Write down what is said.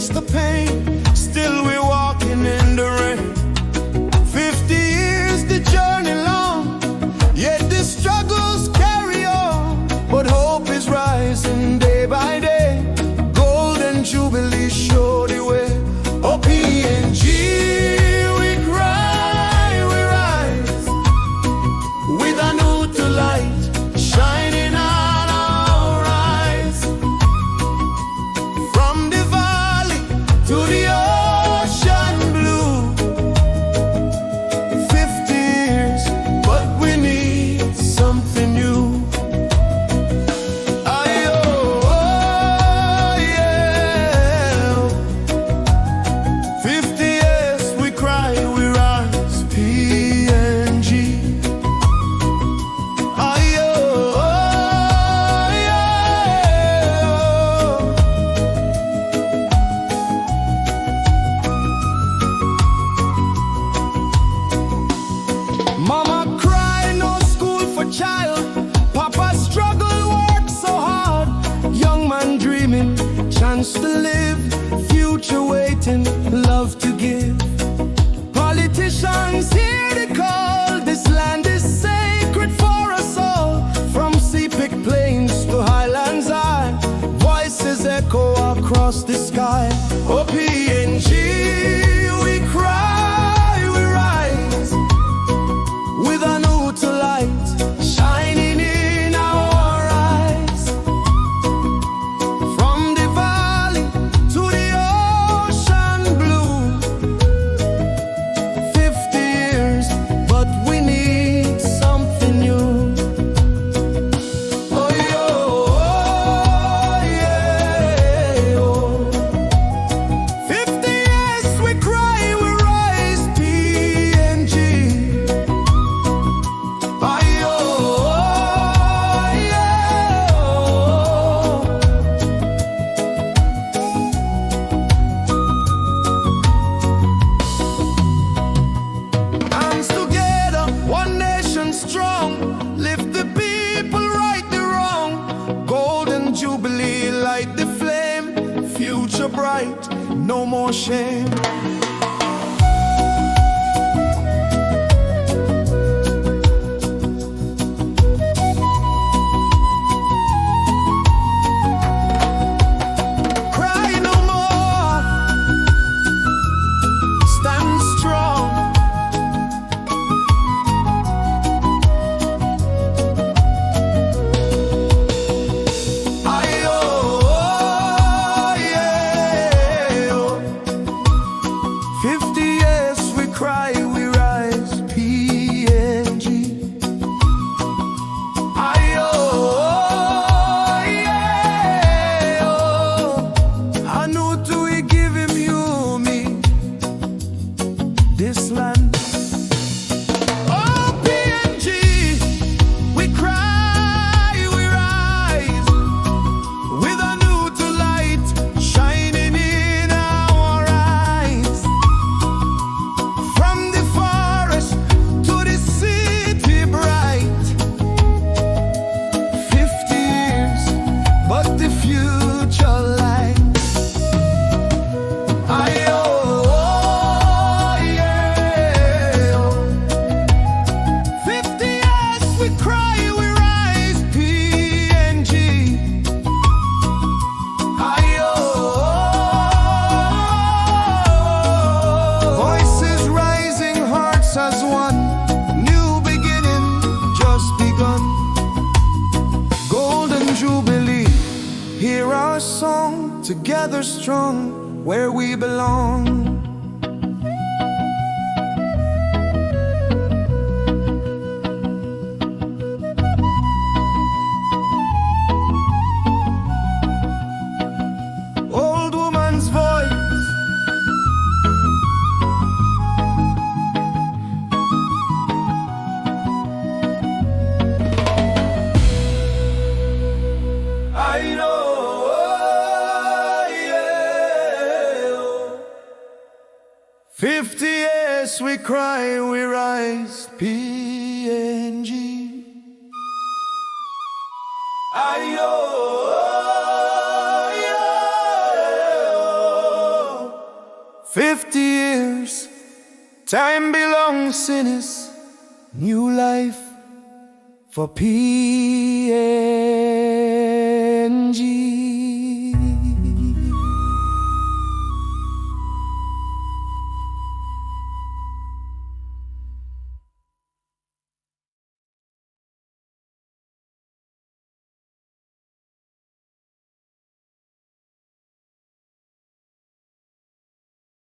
face the pain, still we're walking in the rain. 50 years, the journey long, yet the struggles carry on. But hope is rising day by day, golden jubilee show the way. Oh, PNG, we cry, we rise, with a new to light shining on our eyes. From the valley to the ocean blue, 50 years, but we need something new. Mama cry, no school for child. Papa struggle, work so hard. Young man dreaming, chance to live. Future waiting, love to give. Politicians hear the call. This land is sacred for us all. From sea-pick plains to highlands high, voices echo across the sky. Oh, PNG, we cry, we rise, with a new to light shining in our eyes. From the valley to the ocean blue, 50 years, but we need something new. Oh, yo, oh, yeah, oh. 50 years, we cry, we rise, PNG. Hands together, one nation strong. Lift the people, right the wrong. Golden jubilee, light the flame. Future bright, no more shame. Cry no more, stand strong. Aye, oh, yeah, oh. 50 years, we cry, we rise, PNG. Aye, oh, yeah, oh. I know to we give him you, me, this land. Oh, PNG, we cry, we rise, with a new to light shining in our eyes. From the forest to the city bright, 50 years, but the future light. Aye, oh, yeah, oh. 50 years, we cry, we rise, PNG. Aye, oh, voices rising, hearts as one. New beginning just begun. Golden jubilee, hear our song, together strong, where we belong. Old woman's voice, I know, yeah. 50 years, we cry, we rise, PNG. I know, yeah. 50 years, time belongs sinners, new life for PNG.